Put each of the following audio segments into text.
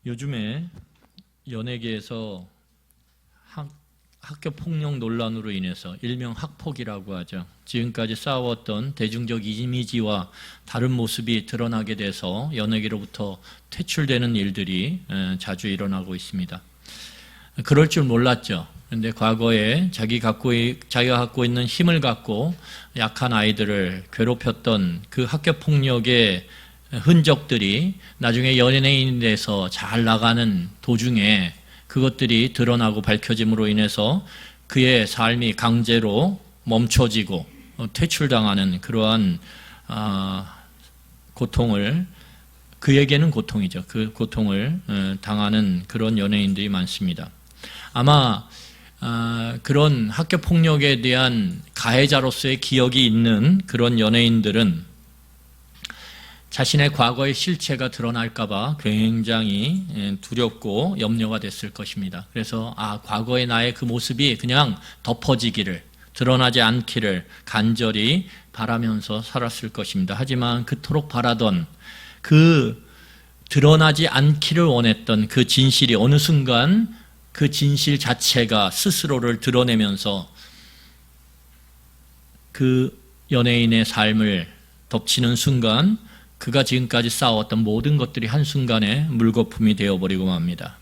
요즘에 연예계에서 학교 폭력 논란으로 인해서 일명 학폭이라고 하죠. 지금까지 쌓아왔던 대중적 이미지와 다른 모습이 드러나게 돼서 연예계로부터 퇴출되는 일들이 자주 일어나고 있습니다. 그럴 줄 몰랐죠. 그런데 과거에 자기가 갖고 있는 힘을 갖고 약한 아이들을 괴롭혔던 그 학교 폭력의 흔적들이 나중에 연예인이 돼서 잘 나가는 도중에 그것들이 드러나고 밝혀짐으로 인해서 그의 삶이 강제로 멈춰지고 퇴출당하는 그러한 고통을, 그에게는 고통이죠. 그 고통을 당하는 그런 연예인들이 많습니다. 아마 그런 학교 폭력에 대한 가해자로서의 기억이 있는 그런 연예인들은 자신의 과거의 실체가 드러날까봐 굉장히 두렵고 염려가 됐을 것입니다. 그래서 과거의 나의 그 모습이 그냥 덮어지기를, 드러나지 않기를 간절히 바라면서 살았을 것입니다. 하지만 그토록 바라던 그 드러나지 않기를 원했던 그 진실이 어느 순간 그 진실 자체가 스스로를 드러내면서 그 연예인의 삶을 덮치는 순간 그가 지금까지 쌓아왔던 모든 것들이 한순간에 물거품이 되어버리고 맙니다.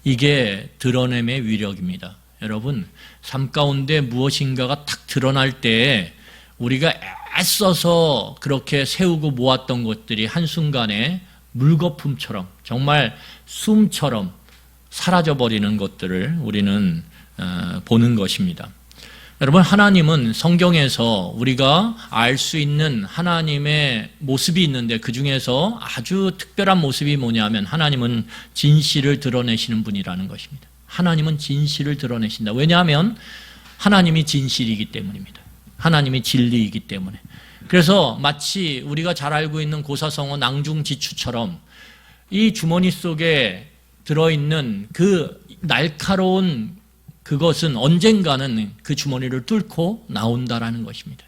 이게 드러냄의 위력입니다. 여러분, 삶 가운데 무엇인가가 탁 드러날 때 우리가 애써서 그렇게 세우고 모았던 것들이 한순간에 물거품처럼, 정말 숨처럼 사라져버리는 것들을 우리는 보는 것입니다. 여러분, 하나님은 성경에서 우리가 알 수 있는 하나님의 모습이 있는데 그 중에서 아주 특별한 모습이 뭐냐면 하나님은 진실을 드러내시는 분이라는 것입니다. 하나님은 진실을 드러내신다. 왜냐하면 하나님이 진실이기 때문입니다. 하나님이 진리이기 때문에. 그래서 마치 우리가 잘 알고 있는 고사성어 낭중지추처럼 이 주머니 속에 들어있는 그 날카로운 그것은 언젠가는 그 주머니를 뚫고 나온다라는 것입니다.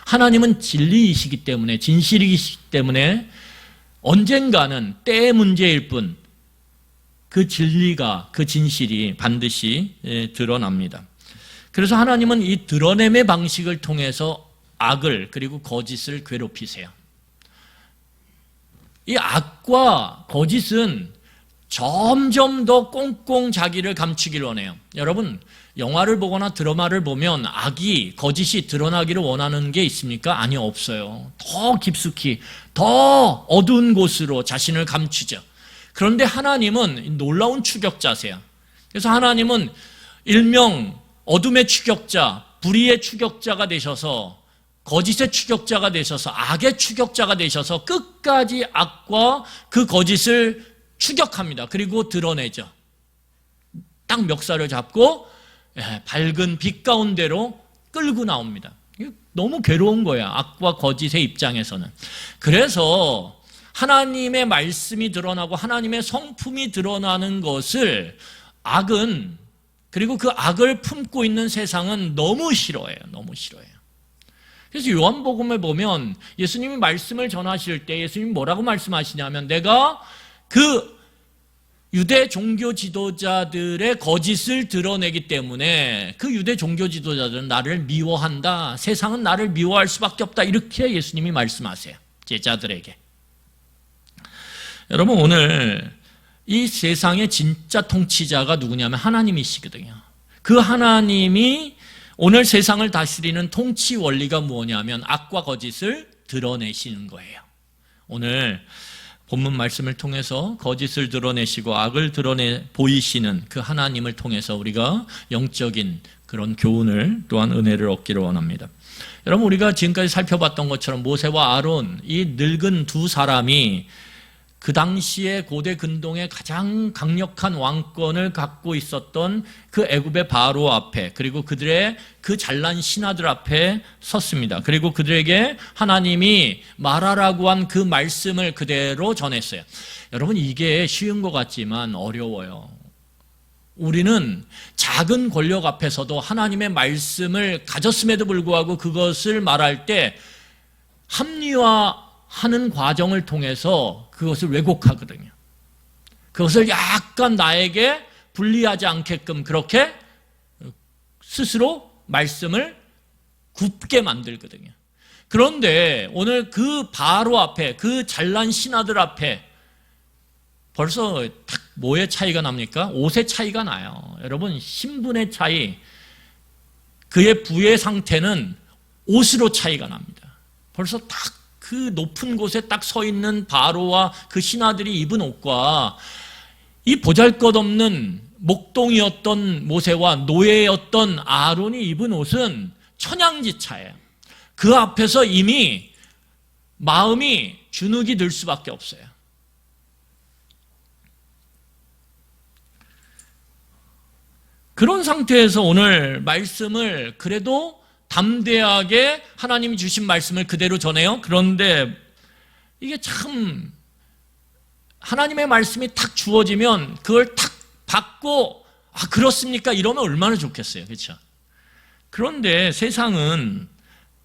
하나님은 진리이시기 때문에, 진실이시기 때문에 언젠가는 때의 문제일 뿐 그 진리가, 그 진실이 반드시 드러납니다. 그래서 하나님은 이 드러냄의 방식을 통해서 악을 그리고 거짓을 괴롭히세요. 이 악과 거짓은 점점 더 꽁꽁 자기를 감추기를 원해요. 여러분, 영화를 보거나 드라마를 보면 악이, 거짓이 드러나기를 원하는 게 있습니까? 아니요, 없어요. 더 깊숙이, 더 어두운 곳으로 자신을 감추죠. 그런데 하나님은 놀라운 추격자세요. 그래서 하나님은 일명 어둠의 추격자, 불의의 추격자가 되셔서, 거짓의 추격자가 되셔서, 악의 추격자가 되셔서 끝까지 악과 그 거짓을 추격합니다. 그리고 드러내죠. 딱 멱살을 잡고 밝은 빛 가운데로 끌고 나옵니다. 너무 괴로운 거야, 악과 거짓의 입장에서는. 그래서 하나님의 말씀이 드러나고 하나님의 성품이 드러나는 것을 악은, 그리고 그 악을 품고 있는 세상은 너무 싫어해요. 너무 싫어해요. 그래서 요한복음에 보면 예수님이 말씀을 전하실 때 예수님이 뭐라고 말씀하시냐면, 내가 그 유대 종교 지도자들의 거짓을 드러내기 때문에 그 유대 종교 지도자들은 나를 미워한다. 세상은 나를 미워할 수밖에 없다. 이렇게 예수님이 말씀하세요. 제자들에게. 여러분, 오늘 이 세상의 진짜 통치자가 누구냐면 하나님이시거든요. 그 하나님이 오늘 세상을 다스리는 통치 원리가 뭐냐면 악과 거짓을 드러내시는 거예요. 오늘 본문 말씀을 통해서 거짓을 드러내시고 악을 드러내 보이시는 그 하나님을 통해서 우리가 영적인 그런 교훈을, 또한 은혜를 얻기를 원합니다. 여러분, 우리가 지금까지 살펴봤던 것처럼 모세와 아론, 이 늙은 두 사람이 그 당시에 고대 근동의 가장 강력한 왕권을 갖고 있었던 그 애굽의 바로 앞에, 그리고 그들의 그 잘난 신하들 앞에 섰습니다. 그리고 그들에게 하나님이 말하라고 한 그 말씀을 그대로 전했어요. 여러분, 이게 쉬운 것 같지만 어려워요. 우리는 작은 권력 앞에서도 하나님의 말씀을 가졌음에도 불구하고 그것을 말할 때 합리화하는 과정을 통해서 그것을 왜곡하거든요. 그것을 약간 나에게 불리하지 않게끔 그렇게 스스로 말씀을 굽게 만들거든요. 그런데 오늘 그 바로 앞에, 그 잘난 신하들 앞에 벌써 딱 뭐의 차이가 납니까? 옷의 차이가 나요. 여러분, 신분의 차이, 그의 부의 상태는 옷으로 차이가 납니다. 벌써 딱 그 높은 곳에 딱 서 있는 바로와 그 신하들이 입은 옷과 이 보잘것없는 목동이었던 모세와 노예였던 아론이 입은 옷은 천양지차예요. 그 앞에서 이미 마음이 주눅이 들 수밖에 없어요. 그런 상태에서 오늘 말씀을 그래도 담대하게 하나님이 주신 말씀을 그대로 전해요. 그런데 이게 참 하나님의 말씀이 탁 주어지면 그걸 탁 받고 그렇습니까? 이러면 얼마나 좋겠어요. 그렇죠? 그런데 세상은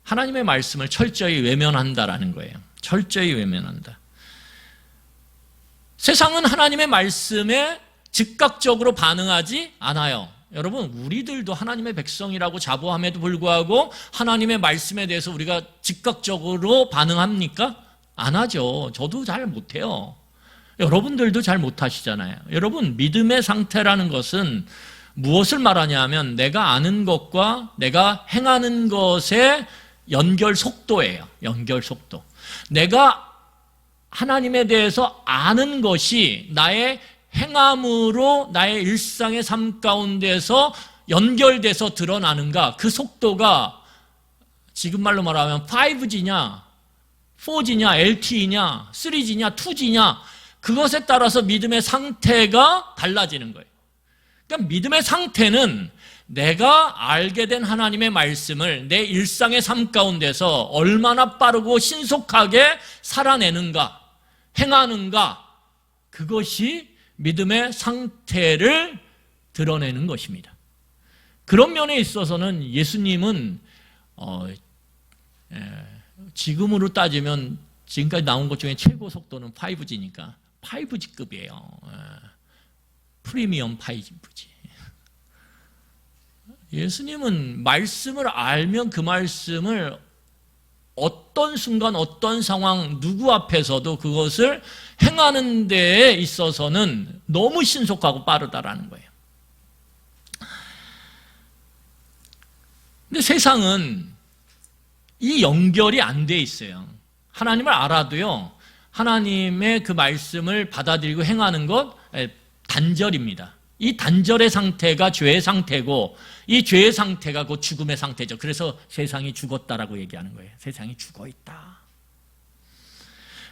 하나님의 말씀을 철저히 외면한다라는 거예요. 철저히 외면한다. 세상은 하나님의 말씀에 즉각적으로 반응하지 않아요. 여러분, 우리들도 하나님의 백성이라고 자부함에도 불구하고 하나님의 말씀에 대해서 우리가 즉각적으로 반응합니까? 안 하죠. 저도 잘 못해요. 여러분들도 잘 못하시잖아요. 여러분, 믿음의 상태라는 것은 무엇을 말하냐 하면 내가 아는 것과 내가 행하는 것의 연결 속도예요. 연결 속도. 내가 하나님에 대해서 아는 것이 나의 행함으로 나의 일상의 삶 가운데서 연결돼서 드러나는가? 그 속도가 지금 말로 말하면 5G냐, 4G냐, LTE냐, 3G냐, 2G냐, 그것에 따라서 믿음의 상태가 달라지는 거예요. 그러니까 믿음의 상태는 내가 알게 된 하나님의 말씀을 내 일상의 삶 가운데서 얼마나 빠르고 신속하게 살아내는가, 행하는가, 그것이 믿음의 상태를 드러내는 것입니다. 그런 면에 있어서는 예수님은 지금으로 따지면 지금까지 나온 것 중에 최고 속도는 5G니까 5G급이에요. 프리미엄 5G. 예수님은 말씀을 알면 그 말씀을 어떤 순간 어떤 상황 누구 앞에서도 그것을 행하는 데에 있어서는 너무 신속하고 빠르다라는 거예요. 근데 세상은 이 연결이 안 돼 있어요. 하나님을 알아도요, 하나님의 그 말씀을 받아들이고 행하는 것 단절입니다. 이 단절의 상태가 죄의 상태고 이 죄의 상태가 곧 죽음의 상태죠. 그래서 세상이 죽었다라고 얘기하는 거예요. 세상이 죽어있다.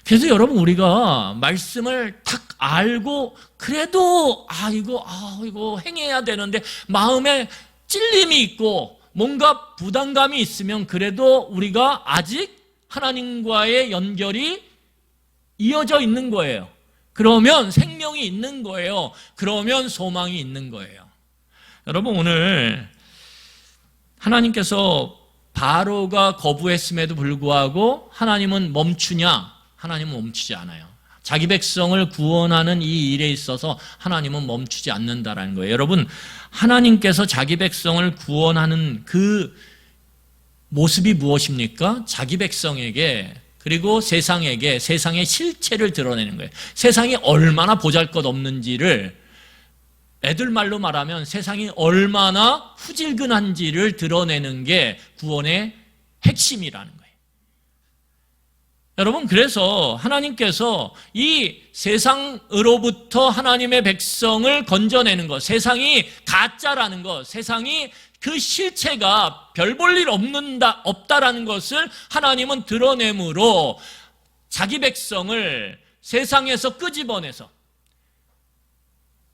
그래서 여러분, 우리가 말씀을 탁 알고 그래도 이거 행해야 되는데 마음에 찔림이 있고 뭔가 부담감이 있으면 그래도 우리가 아직 하나님과의 연결이 이어져 있는 거예요. 그러면 생명이 있는 거예요. 그러면 소망이 있는 거예요. 여러분, 오늘 하나님께서 바로가 거부했음에도 불구하고 하나님은 멈추냐? 하나님은 멈추지 않아요. 자기 백성을 구원하는 이 일에 있어서 하나님은 멈추지 않는다라는 거예요. 여러분, 하나님께서 자기 백성을 구원하는 그 모습이 무엇입니까? 자기 백성에게 그리고 세상에게 세상의 실체를 드러내는 거예요. 세상이 얼마나 보잘것없는지를, 애들 말로 말하면 세상이 얼마나 후질근한지를 드러내는 게 구원의 핵심이라는 거예요. 여러분, 그래서 하나님께서 이 세상으로부터 하나님의 백성을 건져내는 것, 세상이 가짜라는 것, 세상이 그 실체가 별 볼 일 없다라는 것을 하나님은 드러내므로 자기 백성을 세상에서 끄집어내서,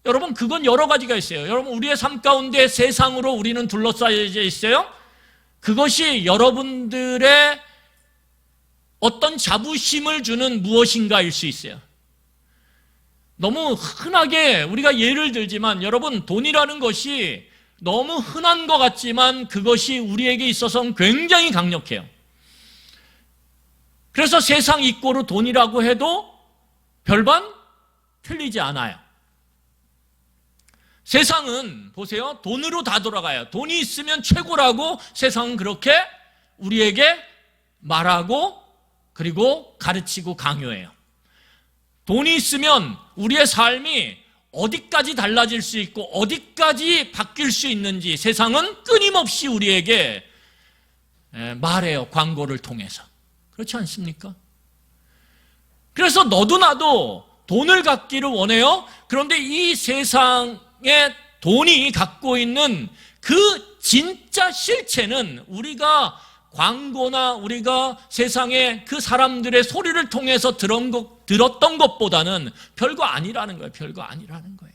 여러분, 그건 여러 가지가 있어요. 여러분, 우리의 삶 가운데 세상으로 우리는 둘러싸여져 있어요. 그것이 여러분들의 어떤 자부심을 주는 무엇인가일 수 있어요. 너무 흔하게 우리가 예를 들지만, 여러분, 돈이라는 것이 너무 흔한 것 같지만 그것이 우리에게 있어서는 굉장히 강력해요. 그래서 세상 이꼬로 돈이라고 해도 별반 틀리지 않아요. 세상은 보세요. 돈으로 다 돌아가요. 돈이 있으면 최고라고 세상은 그렇게 우리에게 말하고 그리고 가르치고 강요해요. 돈이 있으면 우리의 삶이 어디까지 달라질 수 있고 어디까지 바뀔 수 있는지 세상은 끊임없이 우리에게 말해요. 광고를 통해서. 그렇지 않습니까? 그래서 너도 나도 돈을 갖기를 원해요. 그런데 이 세상에 돈이 갖고 있는 그 진짜 실체는 우리가 광고나 우리가 세상에 그 사람들의 소리를 통해서 들었던 것보다는 별거 아니라는 거예요. 별거 아니라는 거예요.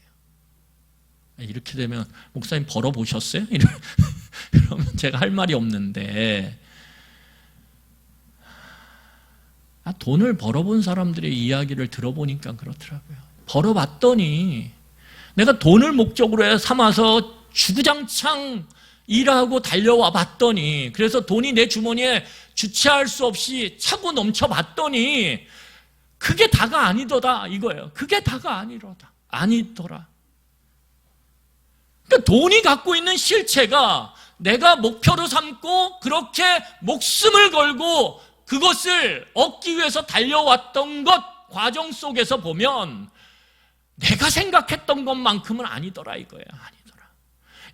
이렇게 되면 목사님 벌어보셨어요? 이러면 제가 할 말이 없는데, 돈을 벌어본 사람들의 이야기를 들어보니까 그렇더라고요. 벌어봤더니 내가 돈을 목적으로 삼아서 주구장창 일하고 달려와 봤더니, 그래서 돈이 내 주머니에 주체할 수 없이 차고 넘쳐 봤더니 그게 다가 아니더라 이거예요. 그게 다가 아니더라. 그러니까 돈이 갖고 있는 실체가 내가 목표로 삼고 그렇게 목숨을 걸고 그것을 얻기 위해서 달려왔던 것 과정 속에서 보면 내가 생각했던 것만큼은 아니더라 이거예요. 아니더라.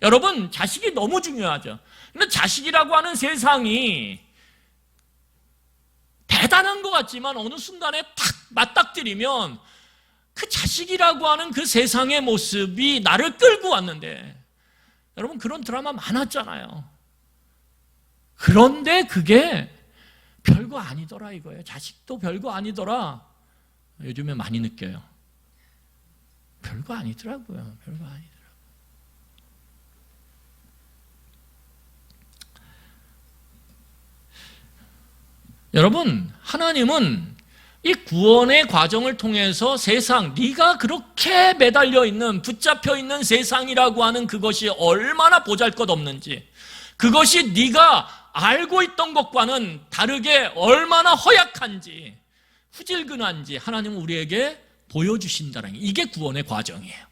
여러분, 자식이 너무 중요하죠. 근데 자식이라고 하는 세상이 대단한 것 같지만 어느 순간에 탁 맞닥뜨리면 그 자식이라고 하는 그 세상의 모습이 나를 끌고 왔는데, 여러분 그런 드라마 많았잖아요. 그런데 그게 별거 아니더라 이거예요. 자식도 별거 아니더라. 요즘에 많이 느껴요. 별거 아니더라고요. 별거 아니더라고요. 여러분, 하나님은 이 구원의 과정을 통해서 세상, 네가 그렇게 매달려 있는, 붙잡혀 있는 세상이라고 하는 그것이 얼마나 보잘것없는지, 그것이 네가 알고 있던 것과는 다르게 얼마나 허약한지, 후질근한지 하나님은 우리에게 보여주신다는 게, 이게 구원의 과정이에요.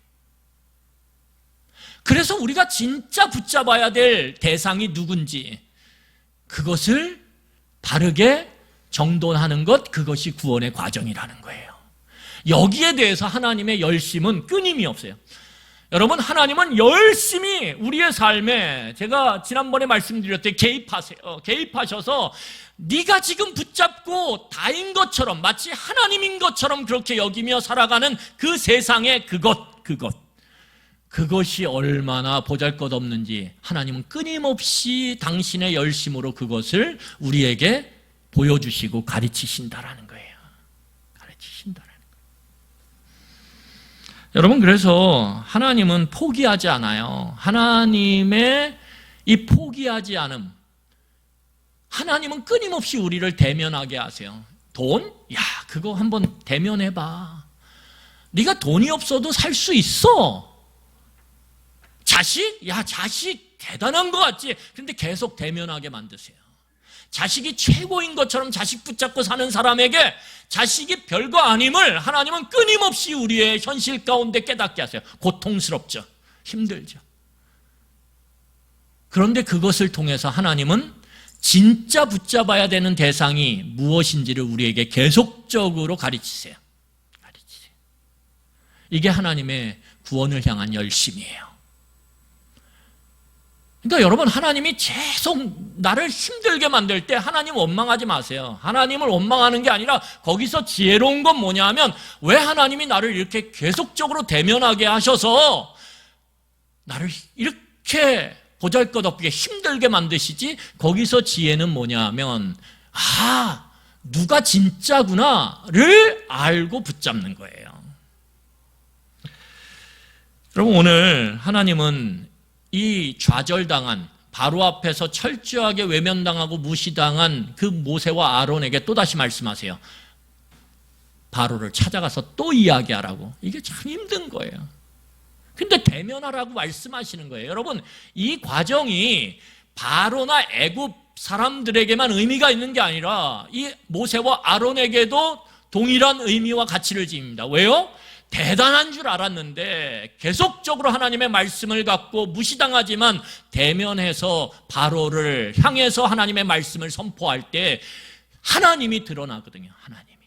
그래서 우리가 진짜 붙잡아야 될 대상이 누군지 그것을 바르게 정돈하는 것, 그것이 구원의 과정이라는 거예요. 여기에 대해서 하나님의 열심은 끊임이 없어요. 여러분, 하나님은 열심히 우리의 삶에, 제가 지난번에 말씀드렸듯이 개입하셔서 네가 지금 붙잡고 다인 것처럼, 마치 하나님인 것처럼 그렇게 여기며 살아가는 그 세상의 그것이 얼마나 보잘것없는지 하나님은 끊임없이 당신의 열심으로 그것을 우리에게 보여주시고 가르치신다라는 거예요. 가르치신다라는 거예요. 여러분, 그래서 하나님은 포기하지 않아요. 하나님의 이 포기하지 않음, 하나님은 끊임없이 우리를 대면하게 하세요. 돈? 야, 그거 한번 대면해봐. 네가 돈이 없어도 살 수 있어. 자식? 야, 자식 대단한 것 같지? 근데 계속 대면하게 만드세요. 자식이 최고인 것처럼 자식 붙잡고 사는 사람에게 자식이 별거 아님을 하나님은 끊임없이 우리의 현실 가운데 깨닫게 하세요. 고통스럽죠. 힘들죠. 그런데 그것을 통해서 하나님은 진짜 붙잡아야 되는 대상이 무엇인지를 우리에게 계속적으로 가르치세요. 이게 하나님의 구원을 향한 열심이에요. 그러니까 여러분, 하나님이 계속 나를 힘들게 만들 때 하나님 원망하지 마세요. 하나님을 원망하는 게 아니라 거기서 지혜로운 건 뭐냐 하면, 왜 하나님이 나를 이렇게 계속적으로 대면하게 하셔서 나를 이렇게 보잘것없게 힘들게 만드시지? 거기서 지혜는 뭐냐 하면, 누가 진짜구나를 알고 붙잡는 거예요. 여러분, 오늘 하나님은 이 좌절당한, 바로 앞에서 철저하게 외면당하고 무시당한 그 모세와 아론에게 또다시 말씀하세요. 바로를 찾아가서 또 이야기하라고. 이게 참 힘든 거예요. 근데 대면하라고 말씀하시는 거예요. 여러분, 이 과정이 바로나 애굽 사람들에게만 의미가 있는 게 아니라 이 모세와 아론에게도 동일한 의미와 가치를 지닙니다. 왜요? 대단한 줄 알았는데 계속적으로 하나님의 말씀을 갖고 무시당하지만 대면해서 바로를 향해서 하나님의 말씀을 선포할 때 하나님이 드러나거든요. 하나님이.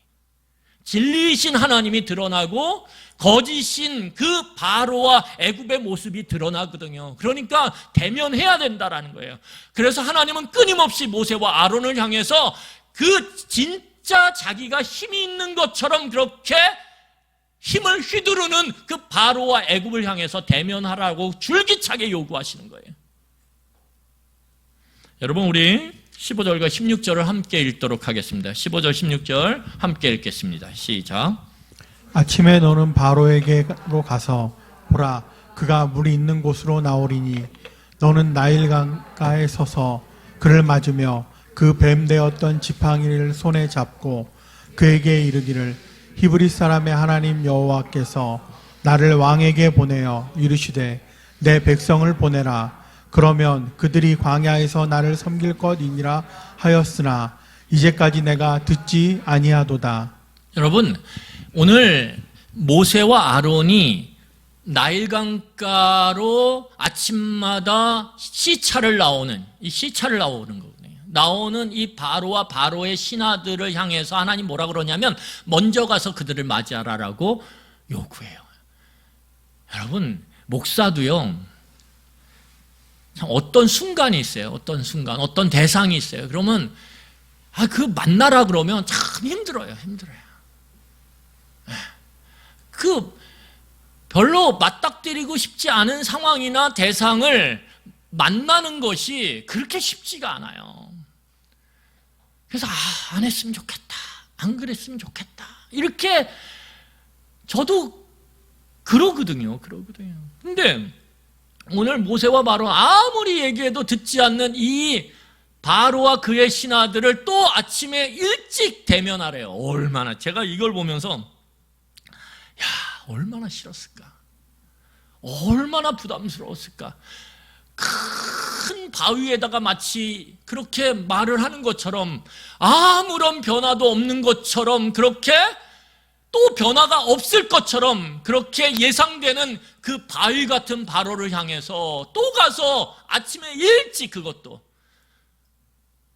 진리이신 하나님이 드러나고 거짓인 그 바로와 애굽의 모습이 드러나거든요. 그러니까 대면해야 된다라는 거예요. 그래서 하나님은 끊임없이 모세와 아론을 향해서 그 진짜 자기가 힘이 있는 것처럼 그렇게 힘을 휘두르는 그 바로와 애굽을 향해서 대면하라고 줄기차게 요구하시는 거예요. 여러분, 우리 15절과 16절을 함께 읽도록 하겠습니다. 15절 16절 함께 읽겠습니다. 시작. 아침에 너는 바로에게로 가서 보라, 그가 물이 있는 곳으로 나오리니 너는 나일 강가에 서서 그를 맞으며 그 뱀 되었던 지팡이를 손에 잡고 그에게 이르기를 히브리 사람의 하나님 여호와께서 나를 왕에게 보내어 이르시되 내 백성을 보내라. 그러면 그들이 광야에서 나를 섬길 것이니라 하였으나 이제까지 내가 듣지 아니하도다. 여러분, 오늘 모세와 아론이 나일강가로 아침마다 시차를 나오는 거거든요. 나오는 이 바로와 바로의 신하들을 향해서 하나님 뭐라 그러냐면 먼저 가서 그들을 맞이하라라고 요구해요. 여러분, 목사도요, 참 어떤 순간이 있어요. 어떤 순간, 어떤 대상이 있어요. 그러면 그 만나라 그러면 참 힘들어요. 별로 맞닥뜨리고 싶지 않은 상황이나 대상을 만나는 것이 그렇게 쉽지가 않아요. 그래서 안 했으면 좋겠다. 안 그랬으면 좋겠다. 이렇게 저도 그러거든요. 근데 오늘 모세와 바로 아무리 얘기해도 듣지 않는 이 바로와 그의 신하들을 또 아침에 일찍 대면하래요. 얼마나, 제가 이걸 보면서 얼마나 싫었을까? 얼마나 부담스러웠을까? 큰 바위에다가 마치 그렇게 말을 하는 것처럼 아무런 변화도 없는 것처럼 그렇게 또 변화가 없을 것처럼 그렇게 예상되는 그 바위 같은 바로를 향해서 또 가서 아침에 일찍 그것도.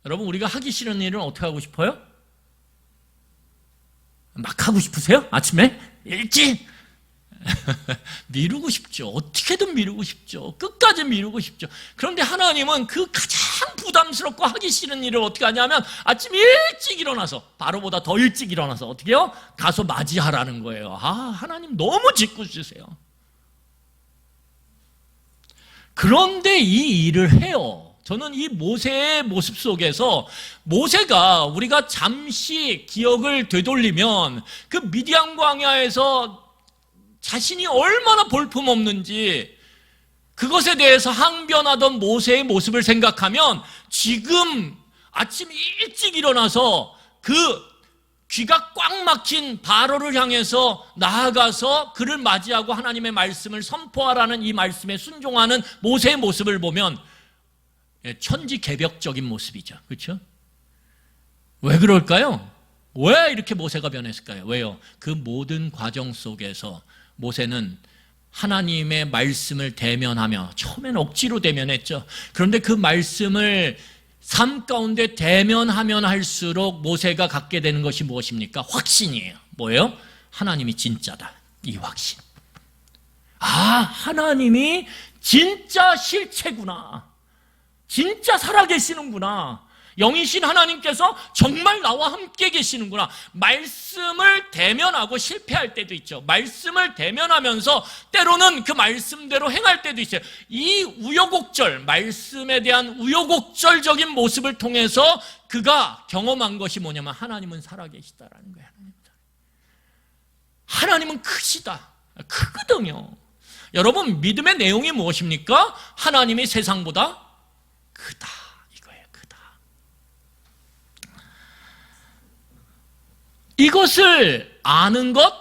여러분, 우리가 하기 싫은 일은 어떻게 하고 싶어요? 막 하고 싶으세요? 아침에? 일찍? 미루고 싶죠. 어떻게든 미루고 싶죠. 끝까지 미루고 싶죠. 그런데 하나님은 그 가장 부담스럽고 하기 싫은 일을 어떻게 하냐면 아침 일찍 일어나서, 바로보다 더 일찍 일어나서 어떻게 해요? 가서 맞이하라는 거예요. 하나님 너무 짓궂으세요. 그런데 이 일을 해요. 저는 이 모세의 모습 속에서 모세가 우리가 잠시 기억을 되돌리면 그 미디안 광야에서 자신이 얼마나 볼품없는지 그것에 대해서 항변하던 모세의 모습을 생각하면 지금 아침 일찍 일어나서 그 귀가 꽉 막힌 바로를 향해서 나아가서 그를 맞이하고 하나님의 말씀을 선포하라는 이 말씀에 순종하는 모세의 모습을 보면 천지개벽적인 모습이죠. 그렇죠? 왜 그럴까요? 왜 이렇게 모세가 변했을까요? 왜요? 그 모든 과정 속에서 모세는 하나님의 말씀을 대면하며, 처음엔 억지로 대면했죠. 그런데 그 말씀을 삶 가운데 대면하면 할수록 모세가 갖게 되는 것이 무엇입니까? 확신이에요. 뭐예요? 하나님이 진짜다. 이 확신. 하나님이 진짜 실체구나. 진짜 살아계시는구나. 영이신 하나님께서 정말 나와 함께 계시는구나. 말씀을 대면하고 실패할 때도 있죠. 말씀을 대면하면서 때로는 그 말씀대로 행할 때도 있어요. 이 우여곡절, 말씀에 대한 우여곡절적인 모습을 통해서 그가 경험한 것이 뭐냐면 하나님은 살아계시다라는 거예요. 하나님은 크시다. 크거든요. 여러분, 믿음의 내용이 무엇입니까? 하나님이 세상보다 크다. 이것을 아는 것,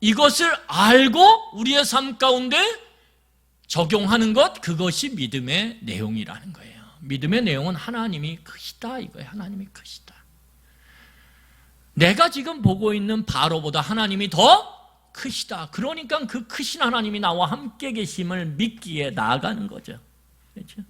이것을 알고 우리의 삶 가운데 적용하는 것, 그것이 믿음의 내용이라는 거예요. 믿음의 내용은 하나님이 크시다 이거예요. 하나님이 크시다. 내가 지금 보고 있는 바로보다 하나님이 더 크시다. 그러니까 그 크신 하나님이 나와 함께 계심을 믿기에 나아가는 거죠. 그렇죠?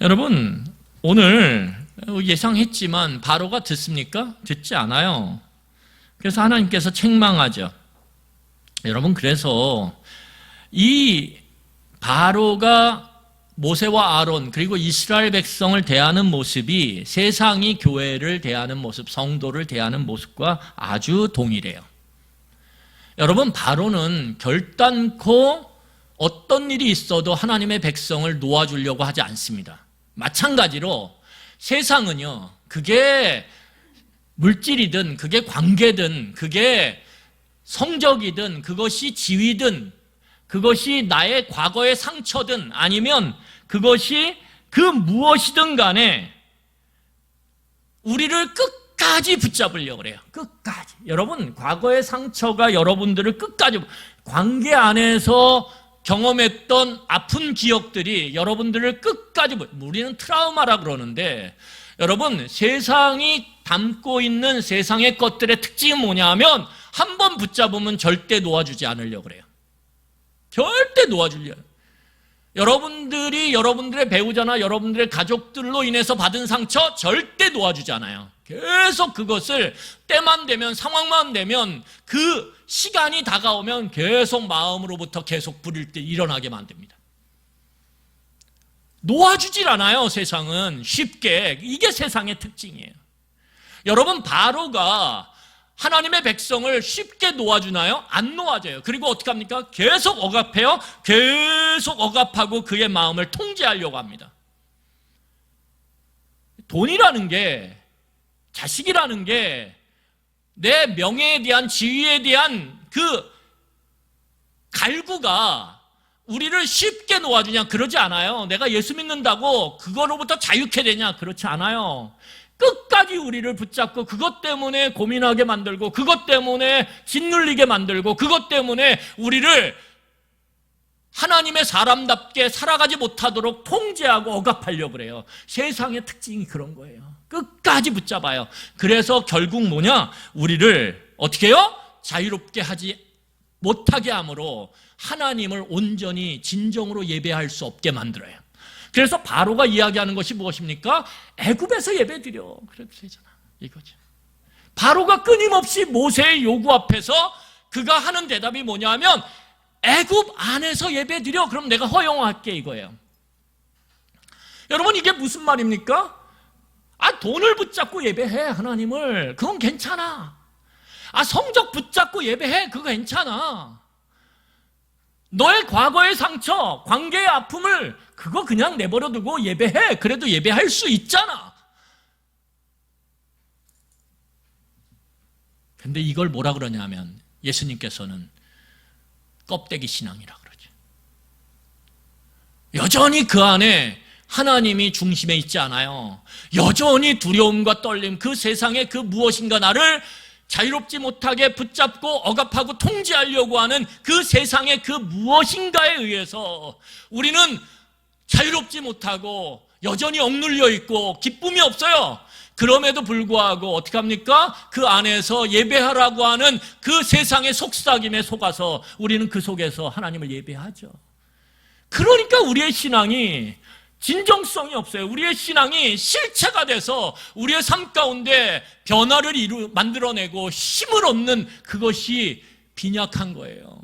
여러분, 오늘 예상했지만 바로가 듣습니까? 듣지 않아요. 그래서 하나님께서 책망하죠. 여러분, 그래서 이 바로가 모세와 아론 그리고 이스라엘 백성을 대하는 모습이 세상이 교회를 대하는 모습, 성도를 대하는 모습과 아주 동일해요. 여러분, 바로는 결단코 어떤 일이 있어도 하나님의 백성을 놓아주려고 하지 않습니다. 마찬가지로 세상은요, 그게 물질이든 그게 관계든 그게 성적이든 그것이 지위든 그것이 나의 과거의 상처든 아니면 그것이 그 무엇이든 간에 우리를 끝까지 붙잡으려고 그래요. 끝까지. 여러분, 과거의 상처가 여러분들을 끝까지, 관계 안에서 경험했던 아픈 기억들이 여러분들을 끝까지, 우리는 트라우마라 그러는데, 여러분, 세상이 담고 있는 세상의 것들의 특징이 뭐냐면 한 번 붙잡으면 절대 놓아주지 않으려고 그래요. 절대 놓아주려고. 여러분들이 여러분들의 배우자나 여러분들의 가족들로 인해서 받은 상처 절대 놓아주지 않아요. 계속 그것을 때만 되면, 상황만 되면, 그 시간이 다가오면 계속 마음으로부터 계속 불일 때 일어나게 만듭니다. 놓아주질 않아요, 세상은. 쉽게. 이게 세상의 특징이에요. 여러분, 바로가 하나님의 백성을 쉽게 놓아주나요? 안 놓아줘요. 그리고 어떻게 합니까? 계속 억압해요. 계속 억압하고 그의 마음을 통제하려고 합니다. 돈이라는 게, 자식이라는 게 내 명예에 대한, 지위에 대한 그 갈구가 우리를 쉽게 놓아주냐? 그러지 않아요. 내가 예수 믿는다고 그거로부터 자유케 되냐? 그렇지 않아요. 끝까지 우리를 붙잡고 그것 때문에 고민하게 만들고 그것 때문에 짓눌리게 만들고 그것 때문에 우리를 하나님의 사람답게 살아가지 못하도록 통제하고 억압하려고 그래요. 세상의 특징이 그런 거예요. 끝까지 붙잡아요. 그래서 결국 뭐냐? 우리를 어떻게 해요? 자유롭게 하지 못하게 함으로 하나님을 온전히 진정으로 예배할 수 없게 만들어요. 그래서 바로가 이야기하는 것이 무엇입니까? 애굽에서 예배드려. 그래도 되잖아. 이거죠. 바로가 끊임없이 모세의 요구 앞에서 그가 하는 대답이 뭐냐면 애굽 안에서 예배드려. 그럼 내가 허용할게, 이거예요. 여러분, 이게 무슨 말입니까? 돈을 붙잡고 예배해, 하나님을. 그건 괜찮아. 성적 붙잡고 예배해. 그거 괜찮아. 너의 과거의 상처, 관계의 아픔을 그거 그냥 내버려 두고 예배해. 그래도 예배할 수 있잖아. 근데 이걸 뭐라 그러냐면 예수님께서는 껍데기 신앙이라 그러죠. 여전히 그 안에 하나님이 중심에 있지 않아요. 여전히 두려움과 떨림, 그 세상의 그 무엇인가 나를 자유롭지 못하게 붙잡고 억압하고 통제하려고 하는 그 세상의 그 무엇인가에 의해서 우리는 자유롭지 못하고 여전히 억눌려 있고 기쁨이 없어요. 그럼에도 불구하고 어떻게 합니까? 그 안에서 예배하라고 하는 그 세상의 속삭임에 속아서 우리는 그 속에서 하나님을 예배하죠. 그러니까 우리의 신앙이 진정성이 없어요. 우리의 신앙이 실체가 돼서 우리의 삶 가운데 변화를 만들어내고 힘을 얻는 그것이 빈약한 거예요.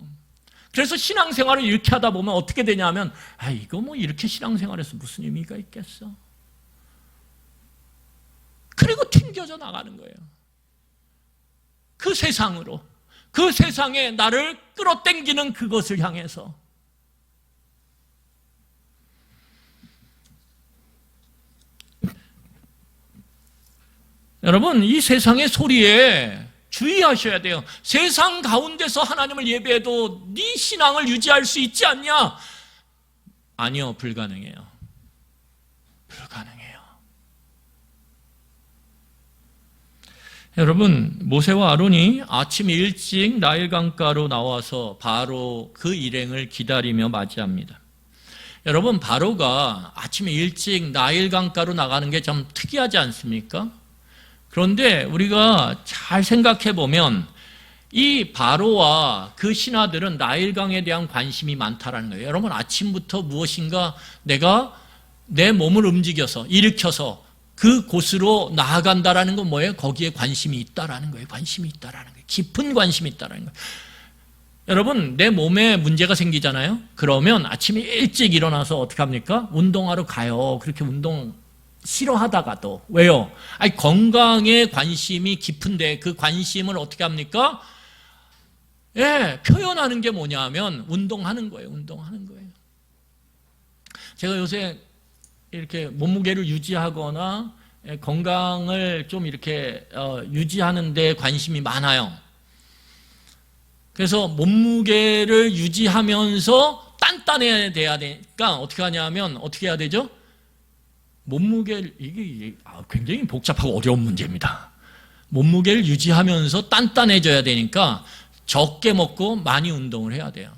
그래서 신앙생활을 이렇게 하다 보면 어떻게 되냐면 이거 뭐 이렇게 신앙생활에서 무슨 의미가 있겠어? 그리고 튕겨져 나가는 거예요. 그 세상으로, 그 세상에 나를 끌어당기는 그것을 향해서. 여러분, 이 세상의 소리에 주의하셔야 돼요. 세상 가운데서 하나님을 예배해도 네 신앙을 유지할 수 있지 않냐? 아니요, 불가능해요. 불가능해요. 여러분, 모세와 아론이 아침 일찍 나일 강가로 나와서 바로 그 일행을 기다리며 맞이합니다. 여러분, 바로가 아침에 일찍 나일 강가로 나가는 게 좀 특이하지 않습니까? 그런데 우리가 잘 생각해 보면 이 바로와 그 신하들은 나일강에 대한 관심이 많다라는 거예요. 여러분, 아침부터 무엇인가 내가 내 몸을 움직여서 일으켜서 그 곳으로 나아간다라는 건 뭐예요? 거기에 관심이 있다라는 거예요. 관심이 있다라는 거예요. 깊은 관심이 있다라는 거예요. 여러분, 내 몸에 문제가 생기잖아요. 그러면 아침에 일찍 일어나서 어떻게 합니까? 운동하러 가요. 그렇게 운동 싫어하다가도. 왜요? 아니, 건강에 관심이 깊은데 그 관심을 어떻게 합니까? 예, 표현하는 게 뭐냐 하면 운동하는 거예요. 운동하는 거예요. 제가 요새 이렇게 몸무게를 유지하거나 건강을 좀 이렇게 유지하는 데 관심이 많아요. 그래서 몸무게를 유지하면서 단단해야 돼야 되니까 어떻게 하냐면 어떻게 해야 되죠? 몸무게를 이게 굉장히 복잡하고 어려운 문제입니다. 몸무게를 유지하면서 단단해져야 되니까 적게 먹고 많이 운동을 해야 돼요.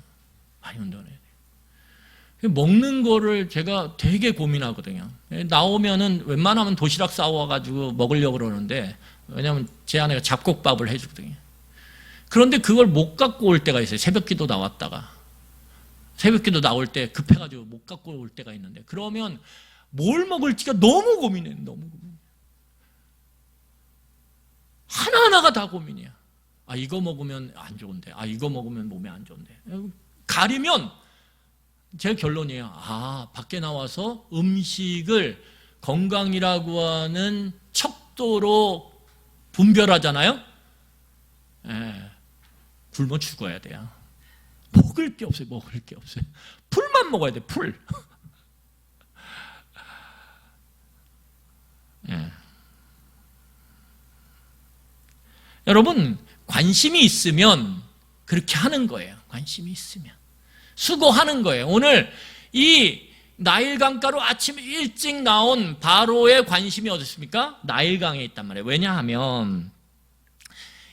많이 운동을 해야 돼요. 먹는 거를 제가 되게 고민하거든요. 나오면은 웬만하면 도시락 싸워가지고 먹으려고 그러는데, 왜냐하면 제 아내가 잡곡밥을 해주거든요. 그런데 그걸 못 갖고 올 때가 있어요. 새벽기도 나왔다가. 새벽기도 나올 때 급해가지고 못 갖고 올 때가 있는데, 그러면 뭘 먹을지가 너무 고민해요. 너무 고민해요. 하나하나가 다 고민이야. 아, 이거 먹으면 안 좋은데. 아, 이거 먹으면 몸에 안 좋은데. 가리면 제 결론이에요. 아, 밖에 나와서 음식을 건강이라고 하는 척도로 분별하잖아요. 예, 굶어 죽어야 돼요. 먹을 게 없어요. 먹을 게 없어요. 풀만 먹어야 돼. 풀. 예. 여러분, 관심이 있으면 그렇게 하는 거예요. 관심이 있으면 수고하는 거예요. 오늘 이 나일강가로 아침 일찍 나온 바로의 관심이 어디 있습니까? 나일강에 있단 말이에요. 왜냐하면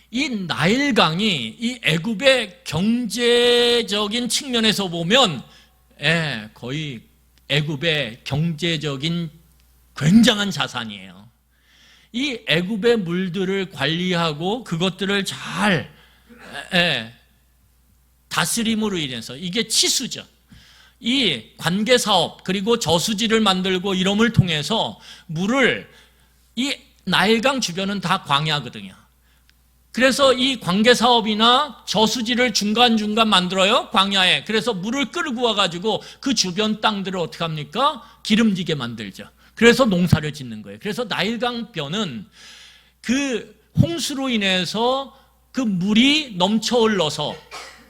이 나일강이 이 애굽의 경제적인 측면에서 보면 거의 애굽의 경제적인 굉장한 자산이에요. 이 애굽의 물들을 관리하고 그것들을 잘 다스림으로 인해서 이게 치수죠. 이 관계사업 그리고 저수지를 만들고 이름을 통해서 물을, 이 나일강 주변은 다 광야거든요. 그래서 이 관계사업이나 저수지를 중간중간 만들어요. 광야에. 그래서 물을 끌고 와가지고 그 주변 땅들을 어떻게 합니까? 기름지게 만들죠. 그래서 농사를 짓는 거예요. 그래서 나일강변은 그 홍수로 인해서 그 물이 넘쳐 흘러서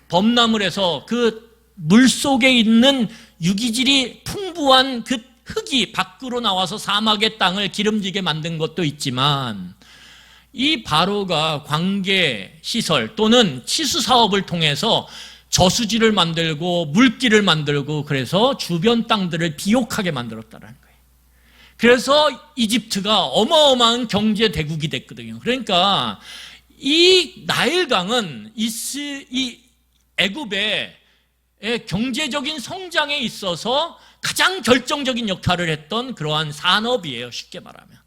범람을 해서 그 물 속에 있는 유기질이 풍부한 그 흙이 밖으로 나와서 사막의 땅을 기름지게 만든 것도 있지만, 이 바로가 관계 시설 또는 치수 사업을 통해서 저수지를 만들고 물길을 만들고 그래서 주변 땅들을 비옥하게 만들었다라는 거예요. 그래서 이집트가 어마어마한 경제 대국이 됐거든요. 그러니까 이 나일강은 이 애굽의 경제적인 성장에 있어서 가장 결정적인 역할을 했던 그러한 산업이에요. 쉽게 말하면.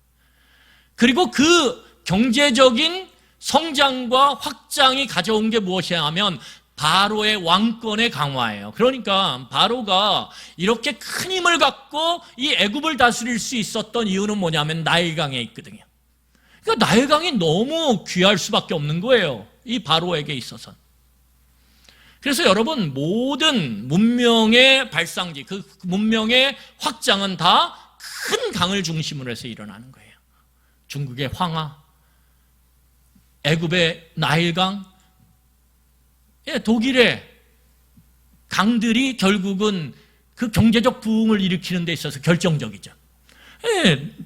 그리고 그 경제적인 성장과 확장이 가져온 게 무엇이냐 하면 바로의 왕권의 강화예요. 그러니까 바로가 이렇게 큰 힘을 갖고 이 애굽을 다스릴 수 있었던 이유는 뭐냐면 나일강에 있거든요. 그러니까 나일강이 너무 귀할 수밖에 없는 거예요. 이 바로에게 있어서. 그래서 여러분, 모든 문명의 발상지, 그 문명의 확장은 다 큰 강을 중심으로 해서 일어나는 거예요. 중국의 황하, 애굽의 나일강, 독일의 강들이 결국은 그 경제적 부흥을 일으키는 데 있어서 결정적이죠.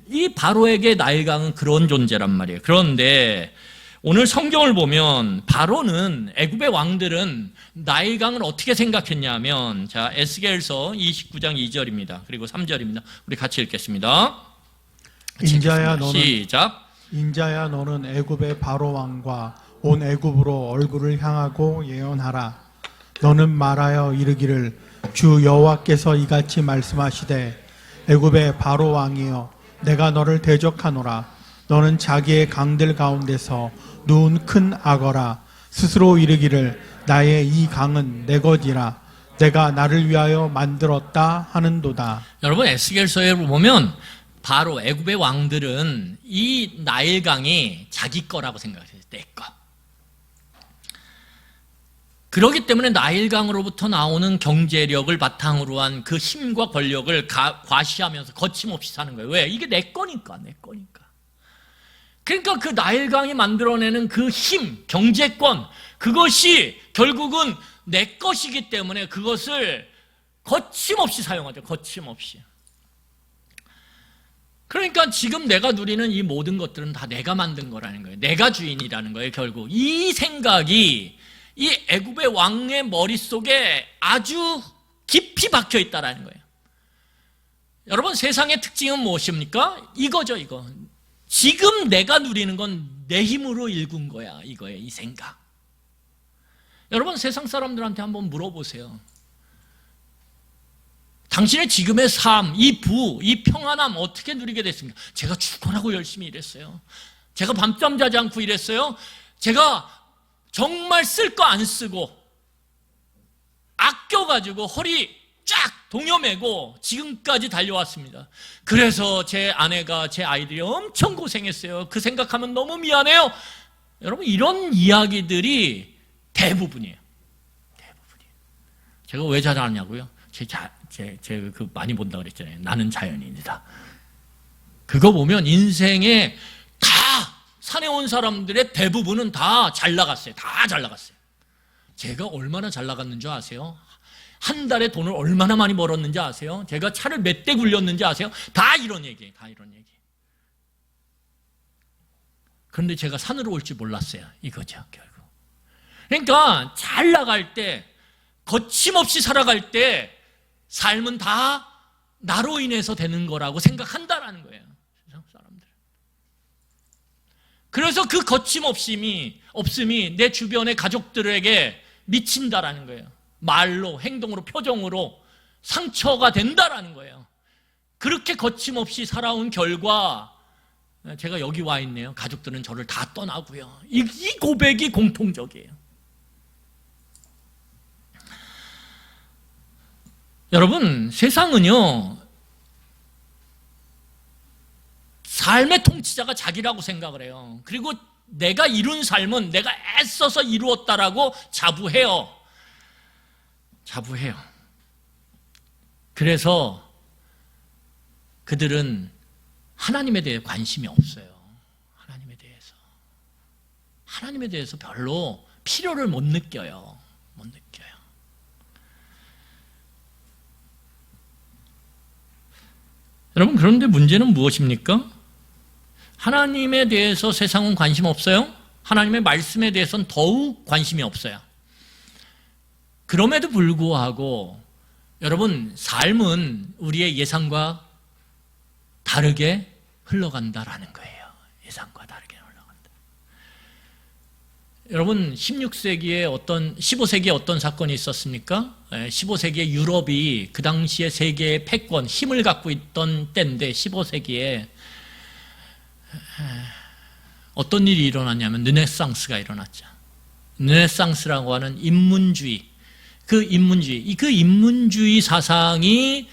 이 바로에게 나일강은 그런 존재란 말이에요. 그런데 오늘 성경을 보면 바로는, 애굽의 왕들은 나일강을 어떻게 생각했냐면, 자, 에스겔서 29장 2절입니다. 그리고 3절입니다. 우리 같이 읽겠습니다. 인자야 너는 애굽의 바로 왕과 온 애굽으로 얼굴을 향하고 예언하라. 너는 말하여 이르기를 주 여호와께서 이같이 말씀하시되 애굽의 바로 왕이여 내가 너를 대적하노라. 너는 자기의 강들 가운데서 누운 큰 악어라. 스스로 이르기를 나의 이 강은 내 것이라. 내가 나를 위하여 만들었다 하는도다. 여러분 에스겔서에 보면 바로 애굽의 왕들은 이 나일강이 자기 거라고 생각해요. 내 거. 그렇기 때문에 나일강으로부터 나오는 경제력을 바탕으로 한 그 힘과 권력을 과시하면서 거침없이 사는 거예요. 왜? 이게 내 거니까, 내 거니까. 그러니까 그 나일강이 만들어내는 그 힘, 경제권, 그것이 결국은 내 것이기 때문에 그것을 거침없이 사용하죠. 거침없이. 그러니까 지금 내가 누리는 이 모든 것들은 다 내가 만든 거라는 거예요. 내가 주인이라는 거예요. 결국 이 생각이 이 애굽의 왕의 머릿속에 아주 깊이 박혀 있다라는 거예요. 여러분 세상의 특징은 무엇입니까? 이거죠, 이거. 지금 내가 누리는 건 내 힘으로 일군 거야, 이거예요, 이 생각. 여러분 세상 사람들한테 한번 물어보세요. 당신의 지금의 삶, 이 부, 이 평안함 어떻게 누리게 됐습니까? 제가 죽어나고 열심히 일했어요. 제가 밤잠 자지 않고 일했어요. 제가 정말 쓸 거 안 쓰고 아껴가지고 허리 쫙 동여매고 지금까지 달려왔습니다. 그래서 제 아내가, 제 아이들이 엄청 고생했어요. 그 생각하면 너무 미안해요. 여러분 이런 이야기들이 대부분이에요. 대부분이에요. 제가 왜 잘하냐고요? 제가 그 많이 본다 그랬잖아요. 나는 자연인이다. 그거 보면 인생에 다 산에 온 사람들의 대부분은 다 잘 나갔어요. 다 잘 나갔어요. 제가 얼마나 잘 나갔는 줄 아세요? 한 달에 돈을 얼마나 많이 벌었는지 아세요? 제가 차를 몇 대 굴렸는지 아세요? 다 이런 얘기예요. 다 이런 얘기. 그런데 제가 산으로 올 줄 몰랐어요. 이거죠, 결국. 그러니까 잘 나갈 때, 거침없이 살아갈 때 삶은 다 나로 인해서 되는 거라고 생각한다라는 거예요. 세상 사람들. 그래서 그 거침없음이 내 주변의 가족들에게 미친다라는 거예요. 말로, 행동으로, 표정으로 상처가 된다라는 거예요. 그렇게 거침없이 살아온 결과 제가 여기 와 있네요. 가족들은 저를 다 떠나고요. 이 고백이 공통적이에요. 여러분 세상은요 삶의 통치자가 자기라고 생각을 해요. 그리고 내가 이룬 삶은 내가 애써서 이루었다라고 자부해요. 그래서 그들은 하나님에 대해 관심이 없어요. 하나님에 대해서 별로 필요를 못 느껴요. 여러분 그런데 문제는 무엇입니까? 하나님에 대해서 세상은 관심 없어요? 하나님의 말씀에 대해서는 더욱 관심이 없어요. 그럼에도 불구하고 여러분 삶은 우리의 예상과 다르게 흘러간다라는 거예요. 예상과 다르게 흘러간다. 여러분 15세기에 어떤 사건이 있었습니까? 15세기에 유럽이 그 당시에 세계의 패권, 힘을 갖고 있던 때인데 15세기에 어떤 일이 일어났냐면 르네상스가 일어났죠. 르네상스라고 하는 인문주의, 그 인문주의 사상이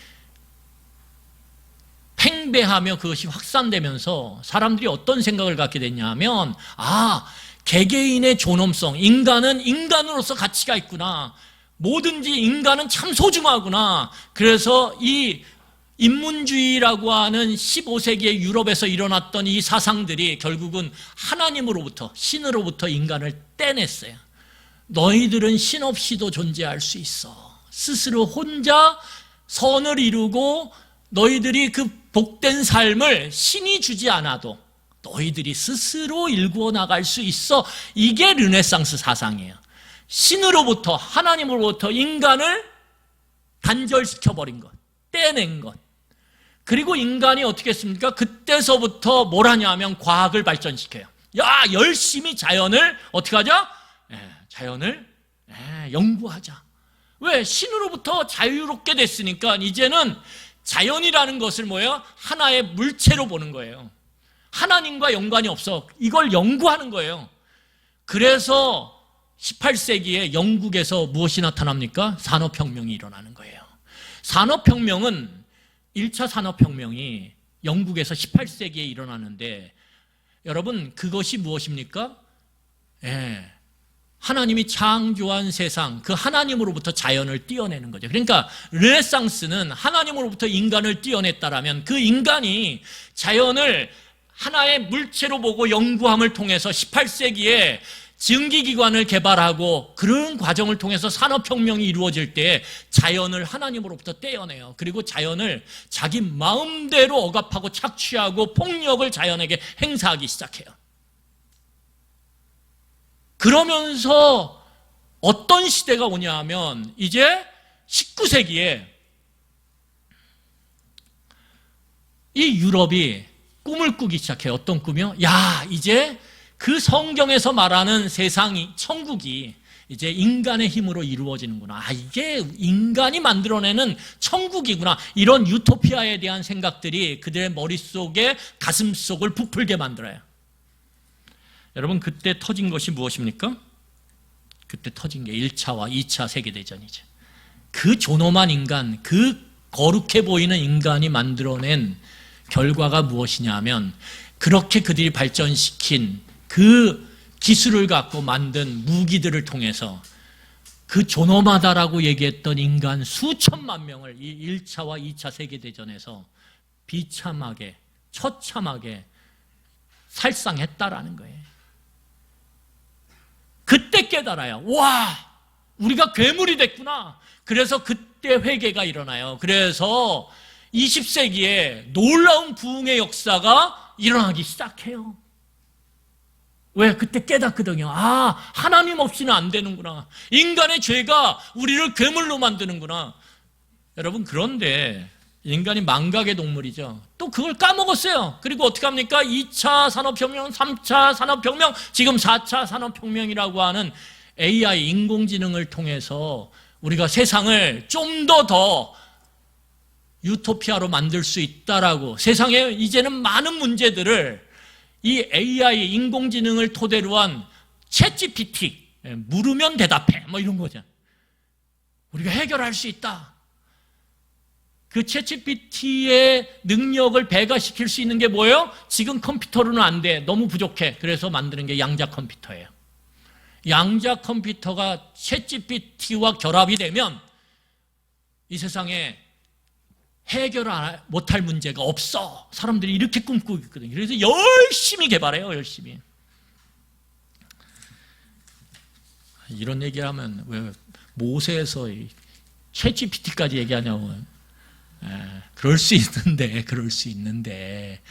팽배하며 그것이 확산되면서 사람들이 어떤 생각을 갖게 됐냐면 개개인의 존엄성, 인간은 인간으로서 가치가 있구나. 뭐든지 인간은 참 소중하구나. 그래서 이 인문주의라고 하는 15세기의 유럽에서 일어났던 이 사상들이 결국은 하나님으로부터, 신으로부터 인간을 떼냈어요. 너희들은 신 없이도 존재할 수 있어. 스스로 혼자 선을 이루고 너희들이 그 복된 삶을 신이 주지 않아도 너희들이 스스로 일구어 나갈 수 있어. 이게 르네상스 사상이에요. 신으로부터, 하나님으로부터 인간을 단절시켜버린 것, 떼낸 것. 그리고 인간이 어떻게 했습니까? 그때서부터 뭘 하냐면 과학을 발전시켜요. 열심히 자연을 어떻게 하자? 자연을 연구하자. 왜? 신으로부터 자유롭게 됐으니까 이제는 자연이라는 것을 뭐예요? 하나의 물체로 보는 거예요. 하나님과 연관이 없어. 이걸 연구하는 거예요. 그래서 18세기에 영국에서 무엇이 나타납니까? 산업혁명이 일어나는 거예요. 산업혁명은 1차 산업혁명이 영국에서 18세기에 일어나는데 여러분 그것이 무엇입니까? 하나님이 창조한 세상, 그 하나님으로부터 자연을 띄어내는 거죠. 그러니까 르네상스는 하나님으로부터 인간을 띄어냈다라면 그 인간이 자연을 하나의 물체로 보고 연구함을 통해서 18세기에 증기기관을 개발하고 그런 과정을 통해서 산업혁명이 이루어질 때 자연을 하나님으로부터 떼어내요. 그리고 자연을 자기 마음대로 억압하고 착취하고 폭력을 자연에게 행사하기 시작해요. 그러면서 어떤 시대가 오냐 하면 이제 19세기에 이 유럽이 꿈을 꾸기 시작해요. 어떤 꿈이요? 야, 이제 그 성경에서 말하는 세상이, 천국이 이제 인간의 힘으로 이루어지는구나. 아, 이게 인간이 만들어내는 천국이구나. 이런 유토피아에 대한 생각들이 그들의 머릿속에 가슴속을 부풀게 만들어요. 여러분 그때 터진 것이 무엇입니까? 그때 터진 게 1차와 2차 세계대전이죠. 그 존엄한 인간, 그 거룩해 보이는 인간이 만들어낸 결과가 무엇이냐 하면 그렇게 그들이 발전시킨 그 기술을 갖고 만든 무기들을 통해서 그 존엄하다라고 얘기했던 인간 수천만 명을 이 1차와 2차 세계대전에서 비참하게, 처참하게 살상했다라는 거예요. 그때 깨달아요. 와, 우리가 괴물이 됐구나. 그래서 그때 회개가 일어나요. 그래서 20세기에 놀라운 부흥의 역사가 일어나기 시작해요. 왜? 그때 깨닫거든요. 아, 하나님 없이는 안 되는구나. 인간의 죄가 우리를 괴물로 만드는구나. 여러분, 그런데 인간이 망각의 동물이죠. 또 그걸 까먹었어요. 그리고 어떻게 합니까? 2차 산업혁명, 3차 산업혁명, 지금 4차 산업혁명이라고 하는 AI, 인공지능을 통해서 우리가 세상을 좀 더 유토피아로 만들 수 있다라고, 세상에 이제는 많은 문제들을 이 AI, 인공지능을 토대로 한 챗GPT, 물으면 대답해, 뭐 이런 거죠. 우리가 해결할 수 있다. 그 챗GPT의 능력을 배가시킬 수 있는 게 뭐예요? 지금 컴퓨터로는 안 돼. 너무 부족해. 그래서 만드는 게 양자 컴퓨터예요. 양자 컴퓨터가 챗GPT와 결합이 되면 이 세상에 해결 못할 문제가 없어. 사람들이 이렇게 꿈꾸고 있거든요. 그래서 열심히 개발해요. 열심히. 이런 얘기하면 왜 모세에서 챗GPT까지 얘기하냐고. 그럴 수 있는데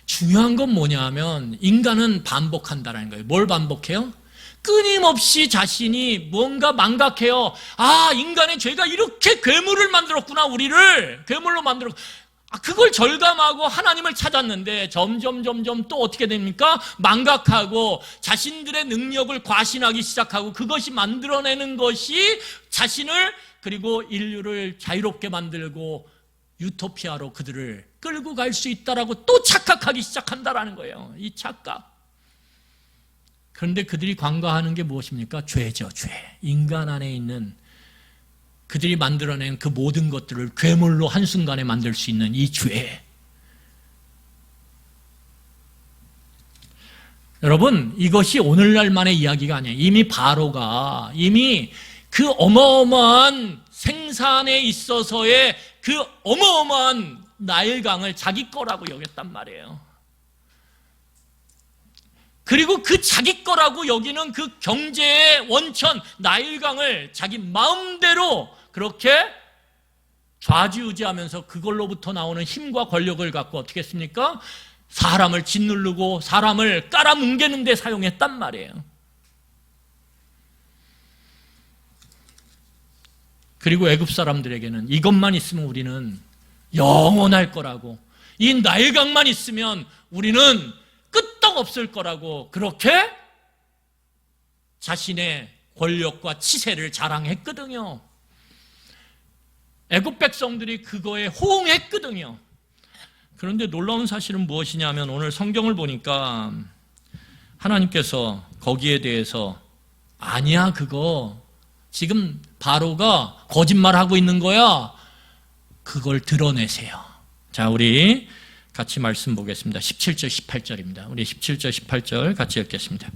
중요한 건 뭐냐 하면 인간은 반복한다는 거예요. 뭘 반복해요? 끊임없이 자신이 뭔가 망각해요. 아, 인간의 죄가 이렇게 괴물을 만들었구나. 우리를 괴물로 만들었구나. 그걸 절감하고 하나님을 찾았는데 점점 또 어떻게 됩니까? 망각하고 자신들의 능력을 과신하기 시작하고 그것이 만들어내는 것이 자신을 그리고 인류를 자유롭게 만들고 유토피아로 그들을 끌고 갈 수 있다라고 또 착각하기 시작한다라는 거예요. 이 착각. 그런데 그들이 관과하는 게 무엇입니까? 죄죠, 죄. 인간 안에 있는 그들이 만들어낸 그 모든 것들을 괴물로 한순간에 만들 수 있는 이 죄. 여러분, 이것이 오늘날만의 이야기가 아니에요. 이미 바로가 이미 그 어마어마한 생산에 있어서의 그 어마어마한 나일강을 자기 거라고 여겼단 말이에요. 그리고 그 자기 거라고 여기는 그 경제의 원천 나일강을 자기 마음대로 그렇게 좌지우지하면서 그걸로부터 나오는 힘과 권력을 갖고 어떻게 했습니까? 사람을 짓누르고 사람을 깔아뭉개는 데 사용했단 말이에요. 그리고 애굽 사람들에게는 이것만 있으면 우리는 영원할 거라고, 이 나일강만 있으면 우리는 끄떡없을 거라고 그렇게 자신의 권력과 치세를 자랑했거든요. 애굽 백성들이 그거에 호응했거든요. 그런데 놀라운 사실은 무엇이냐면 오늘 성경을 보니까 하나님께서 거기에 대해서 아니야, 그거 지금 바로가 거짓말하고 있는 거야. 그걸 드러내세요. 자, 우리 같이 말씀 보겠습니다. 17절 18절입니다. 우리 17절 18절 같이 읽겠습니다.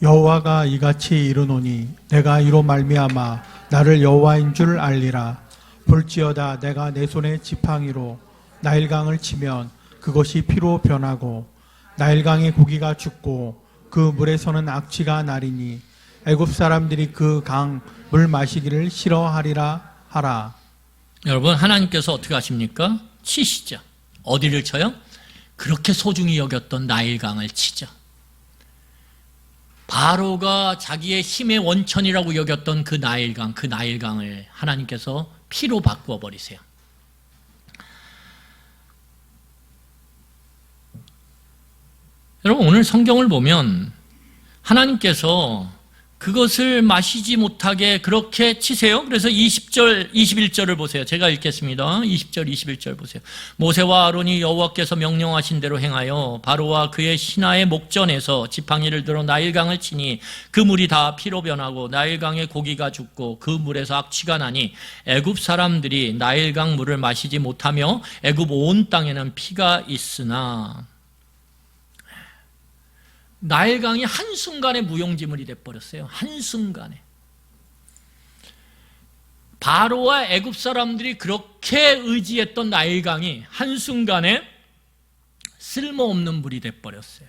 여호와가 이같이 이르노니 내가 이로 말미암아 나를 여호와인 줄 알리라. 볼지어다 내가 내 손에 지팡이로 나일강을 치면 그것이 피로 변하고 나일강의 고기가 죽고 그 물에서는 악취가 나리니 애굽 사람들이 그 강 물 마시기를 싫어하리라 하라. 여러분, 하나님께서 어떻게 하십니까? 치시죠. 어디를 쳐요? 그렇게 소중히 여겼던 나일강을 치죠. 바로가 자기의 힘의 원천이라고 여겼던 그 나일강을 하나님께서 피로 바꾸어 버리세요. 여러분, 오늘 성경을 보면 하나님께서 그것을 마시지 못하게 그렇게 치세요. 그래서 20절, 21절을 보세요. 제가 읽겠습니다. 20절, 21절 보세요. 모세와 아론이 여호와께서 명령하신 대로 행하여 바로와 그의 신하의 목전에서 지팡이를 들어 나일강을 치니 그 물이 다 피로 변하고 나일강의 고기가 죽고 그 물에서 악취가 나니 애굽 사람들이 나일강 물을 마시지 못하며 애굽 온 땅에는 피가 있으나 나일강이 한순간에 무용지물이 돼버렸어요. 한순간에. 바로와 애굽 사람들이 그렇게 의지했던 나일강이 한순간에 쓸모없는 물이 돼버렸어요.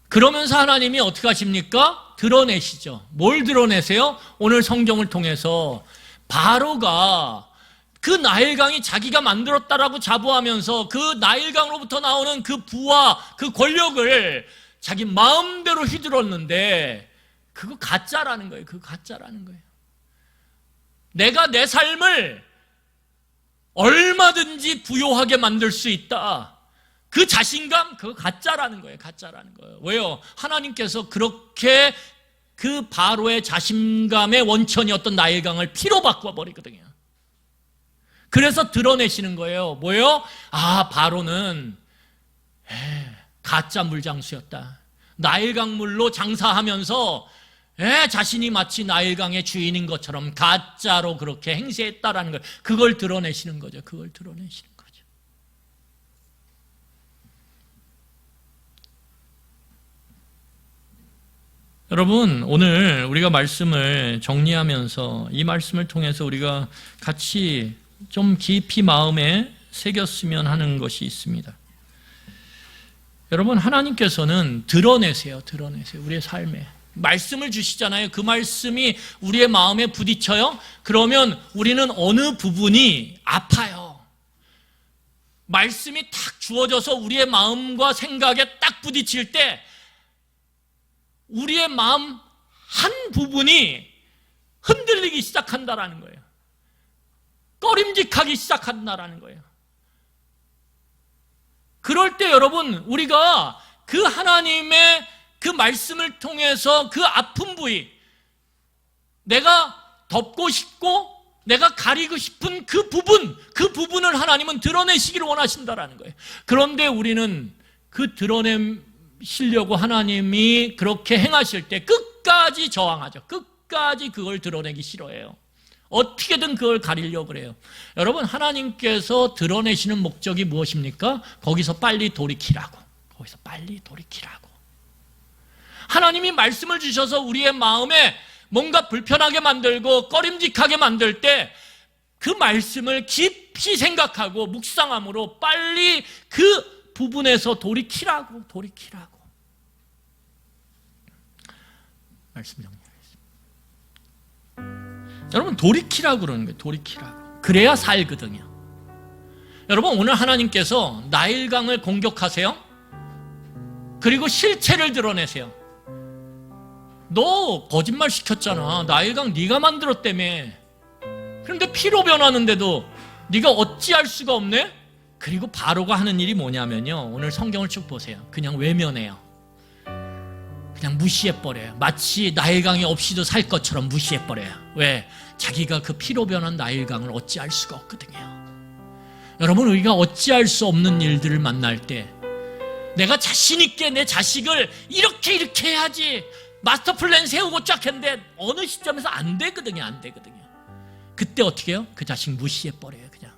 그러면서 하나님이 어떻게 하십니까? 드러내시죠. 뭘 드러내세요? 오늘 성경을 통해서 바로가 그 나일강이 자기가 만들었다라고 자부하면서 그 나일강으로부터 나오는 그 부와 그 권력을 자기 마음대로 휘둘렀는데 그거 가짜라는 거예요. 그거 가짜라는 거예요. 내가 내 삶을 얼마든지 부요하게 만들 수 있다. 그 자신감, 그거 가짜라는 거예요. 가짜라는 거예요. 왜요? 하나님께서 그렇게 그 바로의 자신감의 원천이었던 나일강을 피로 바꿔버리거든요. 그래서 드러내시는 거예요. 뭐예요? 아, 바로는 가짜 물장수였다. 나일강물로 장사하면서 자신이 마치 나일강의 주인인 것처럼 가짜로 그렇게 행세했다라는 걸, 그걸 드러내시는 거죠. 그걸 드러내시는 거죠. 여러분, 오늘 우리가 말씀을 정리하면서 이 말씀을 통해서 우리가 같이 좀 깊이 마음에 새겼으면 하는 것이 있습니다. 여러분, 하나님께서는 드러내세요. 우리의 삶에. 말씀을 주시잖아요. 그 말씀이 우리의 마음에 부딪혀요. 그러면 우리는 어느 부분이 아파요. 말씀이 탁 주어져서 우리의 마음과 생각에 딱 부딪힐 때 우리의 마음 한 부분이 흔들리기 시작한다라는 거예요. 꺼림직하기 시작한다라는 거예요. 그럴 때 여러분, 우리가 그 하나님의 그 말씀을 통해서 그 아픈 부위, 내가 덮고 싶고 내가 가리고 싶은 그 부분을 하나님은 드러내시기를 원하신다라는 거예요. 그런데 우리는 그 드러내시려고 하나님이 그렇게 행하실 때 끝까지 저항하죠. 끝까지 그걸 드러내기 싫어해요. 어떻게든 그걸 가리려고 그래요. 여러분, 하나님께서 드러내시는 목적이 무엇입니까? 거기서 빨리 돌이키라고. 거기서 빨리 돌이키라고. 하나님이 말씀을 주셔서 우리의 마음에 뭔가 불편하게 만들고 꺼림직하게 만들 때 그 말씀을 깊이 생각하고 묵상함으로 빨리 그 부분에서 돌이키라고. 말씀 정리하겠습니다. 여러분, 돌이키라고 그러는 거예요. 돌이키라고. 그래야 살거든요. 여러분, 오늘 하나님께서 나일강을 공격하세요. 그리고 실체를 드러내세요. 너 거짓말 시켰잖아. 나일강 네가 만들었다며. 그런데 피로 변하는데도 네가 어찌할 수가 없네? 그리고 바로가 하는 일이 뭐냐면요, 오늘 성경을 쭉 보세요. 그냥 외면해요. 그냥 무시해버려요. 마치 나일강이 없이도 살 것처럼 무시해버려요. 왜? 자기가 그 피로 변한 나일강을 어찌할 수가 없거든요. 여러분, 우리가 어찌할 수 없는 일들을 만날 때 내가 자신 있게 내 자식을 이렇게 해야지 마스터 플랜 세우고 쫙 했는데 어느 시점에서 안 되거든요. 그때 어떻게 해요? 그 자식 무시해 버려요. 그냥.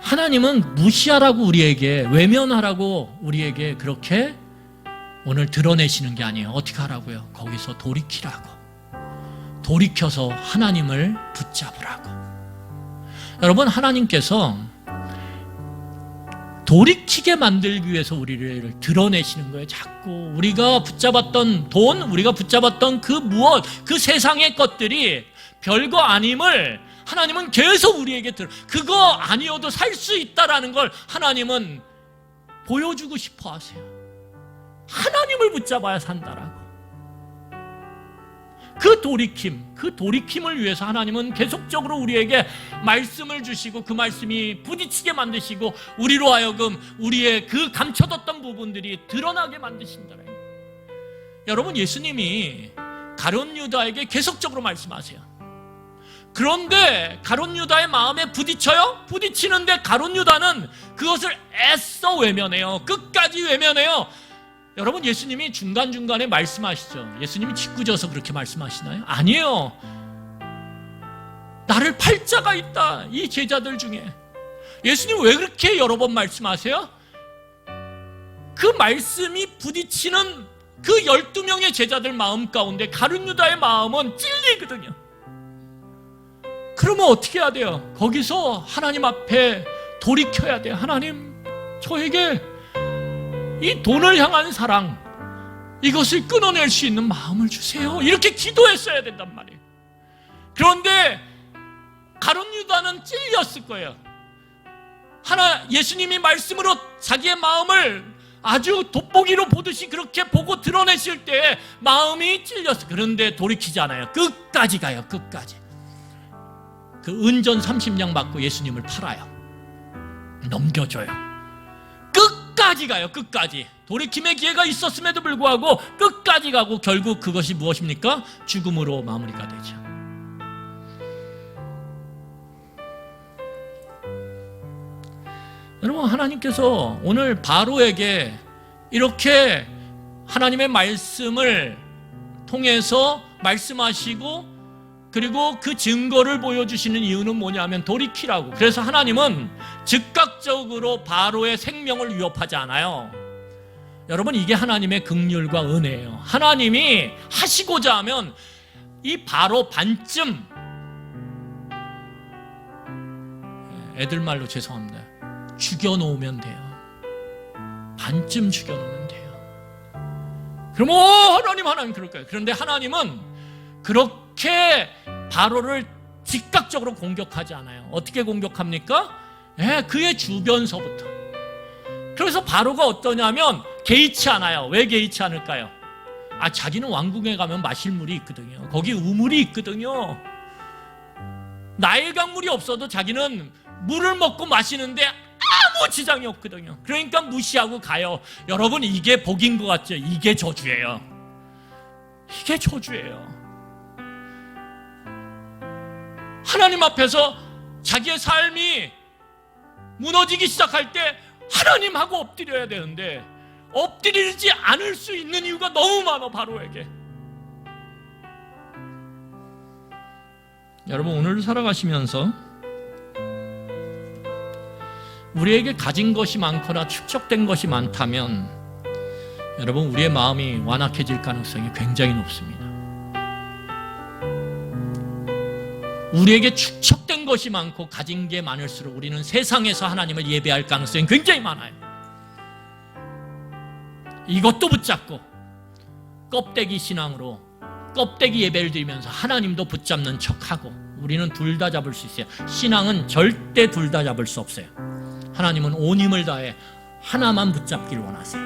하나님은 무시하라고 우리에게, 외면하라고 우리에게 그렇게 오늘 드러내시는 게 아니에요. 어떻게 하라고요? 거기서 돌이키라고. 돌이켜서 하나님을 붙잡으라고. 여러분, 하나님께서 돌이키게 만들기 위해서 우리를 드러내시는 거예요. 자꾸 우리가 붙잡았던 돈, 우리가 붙잡았던 그 무엇, 그 세상의 것들이 별거 아님을 하나님은 계속 우리에게 그거 아니어도 살 수 있다라는 걸 하나님은 보여주고 싶어 하세요. 하나님을 붙잡아야 산다라고. 그 돌이킴을 위해서 하나님은 계속적으로 우리에게 말씀을 주시고 그 말씀이 부딪히게 만드시고 우리로 하여금 우리의 그 감춰뒀던 부분들이 드러나게 만드신다. 여러분, 예수님이 가룟 유다에게 계속적으로 말씀하세요. 그런데 가룟 유다의 마음에 부딪혀요? 부딪히는데 가룟 유다는 그것을 애써 외면해요. 끝까지 외면해요. 여러분, 예수님이 중간중간에 말씀하시죠. 예수님이 짓궂어서 그렇게 말씀하시나요? 아니에요. 나를 팔 자가 있다, 이 제자들 중에. 예수님 왜 그렇게 여러 번 말씀하세요? 그 말씀이 부딪히는 그 12명의 제자들 마음 가운데 가룟 유다의 마음은 찔리거든요. 그러면 어떻게 해야 돼요? 거기서 하나님 앞에 돌이켜야 돼요. 하나님, 저에게 이 돈을 향한 사랑, 이것을 끊어낼 수 있는 마음을 주세요. 이렇게 기도했어야 된단 말이에요. 그런데 가룟 유다는 찔렸을 거예요. 예수님이 말씀으로 자기의 마음을 아주 돋보기로 보듯이 그렇게 보고 드러내실 때 마음이 찔렸어요. 그런데 돌이키지 않아요. 끝까지 가요. 끝까지. 그 은전 30냥 받고 예수님을 팔아요. 넘겨줘요. 끝까지 가요. 끝까지. 돌이킴의 기회가 있었음에도 불구하고 끝까지 가고 결국 그것이 무엇입니까? 죽음으로 마무리가 되죠. 여러분, 하나님께서 오늘 바로에게 이렇게 하나님의 말씀을 통해서 말씀하시고 그리고 그 증거를 보여주시는 이유는 뭐냐면 돌이키라고. 그래서 하나님은 즉각적으로 바로의 생명을 위협하지 않아요. 여러분, 이게 하나님의 긍휼과 은혜예요. 하나님이 하시고자 하면 이 바로 반쯤, 애들 말로 죄송합니다, 죽여놓으면 돼요. 반쯤 죽여놓으면 돼요. 그럼 하나님 그럴까요? 그런데 하나님은 그렇게 바로를 즉각적으로 공격하지 않아요. 어떻게 공격합니까? 그의 주변서부터. 그래서 바로가 어떠냐면 개의치 않아요. 왜 개의치 않을까요? 자기는 왕궁에 가면 마실 물이 있거든요. 거기 우물이 있거든요. 나일강물이 없어도 자기는 물을 먹고 마시는데 아무 지장이 없거든요. 그러니까 무시하고 가요. 여러분, 이게 복인 것 같죠? 이게 저주예요. 이게 저주예요. 하나님 앞에서 자기의 삶이 무너지기 시작할 때 하나님하고 엎드려야 되는데 엎드리지 않을 수 있는 이유가 너무 많아, 바로에게. 여러분, 오늘 살아가시면서 우리에게 가진 것이 많거나 축적된 것이 많다면 여러분, 우리의 마음이 완악해질 가능성이 굉장히 높습니다. 우리에게 축적된 것이 많고 가진 게 많을수록 우리는 세상에서 하나님을 예배할 가능성이 굉장히 많아요. 이것도 붙잡고 껍데기 신앙으로 껍데기 예배를 드리면서 하나님도 붙잡는 척하고 우리는 둘 다 잡을 수 있어요. 신앙은 절대 둘 다 잡을 수 없어요. 하나님은 온 힘을 다해 하나만 붙잡기를 원하세요.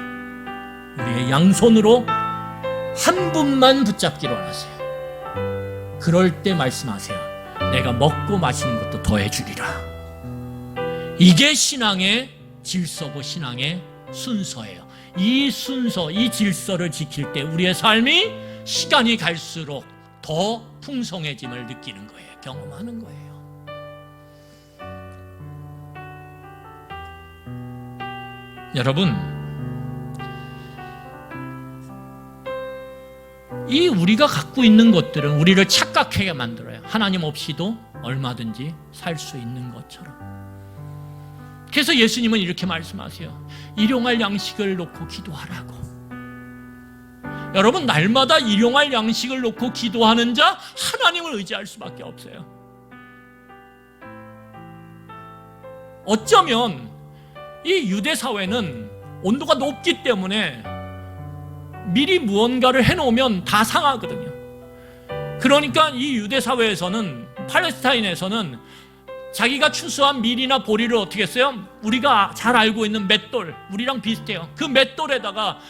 우리의 양손으로 한 분만 붙잡기를 원하세요. 그럴 때 말씀하세요. 내가 먹고 마시는 것도 더해주리라. 이게 신앙의 질서고 신앙의 순서예요. 이 순서, 이 질서를 지킬 때 우리의 삶이 시간이 갈수록 더 풍성해짐을 느끼는 거예요. 경험하는 거예요. 여러분, 이 우리가 갖고 있는 것들은 우리를 착각하게 만들어요. 하나님 없이도 얼마든지 살 수 있는 것처럼. 그래서 예수님은 이렇게 말씀하세요. 일용할 양식을 놓고 기도하라고. 여러분, 날마다 일용할 양식을 놓고 기도하는 자, 하나님을 의지할 수밖에 없어요. 어쩌면 이 유대 사회는 온도가 높기 때문에 미리 무언가를 해놓으면 다 상하거든요. 그러니까 이 유대 사회에서는, 팔레스타인에서는 자기가 추수한 밀이나 보리를 어떻게 했어요? 우리가 잘 알고 있는 맷돌, 우리랑 비슷해요. 그 맷돌에다가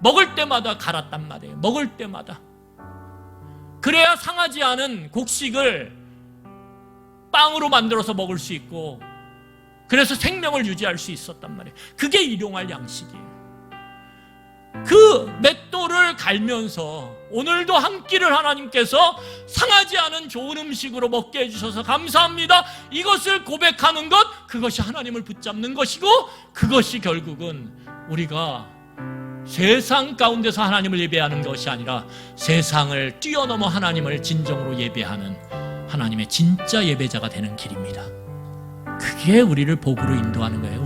먹을 때마다 갈았단 말이에요. 먹을 때마다. 그래야 상하지 않은 곡식을 빵으로 만들어서 먹을 수 있고, 그래서 생명을 유지할 수 있었단 말이에요. 그게 일용할 양식이에요. 그 맷돌을 갈면서 오늘도 한 끼를 하나님께서 상하지 않은 좋은 음식으로 먹게 해주셔서 감사합니다, 이것을 고백하는 것, 그것이 하나님을 붙잡는 것이고, 그것이 결국은 우리가 세상 가운데서 하나님을 예배하는 것이 아니라 세상을 뛰어넘어 하나님을 진정으로 예배하는 하나님의 진짜 예배자가 되는 길입니다. 그게 우리를 복으로 인도하는 거예요.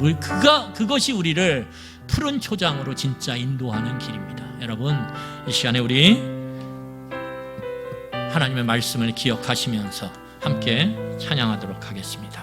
그것이 우리를 푸른 초장으로 진짜 인도하는 길입니다. 여러분, 이 시간에 우리 하나님의 말씀을 기억하시면서 함께 찬양하도록 하겠습니다.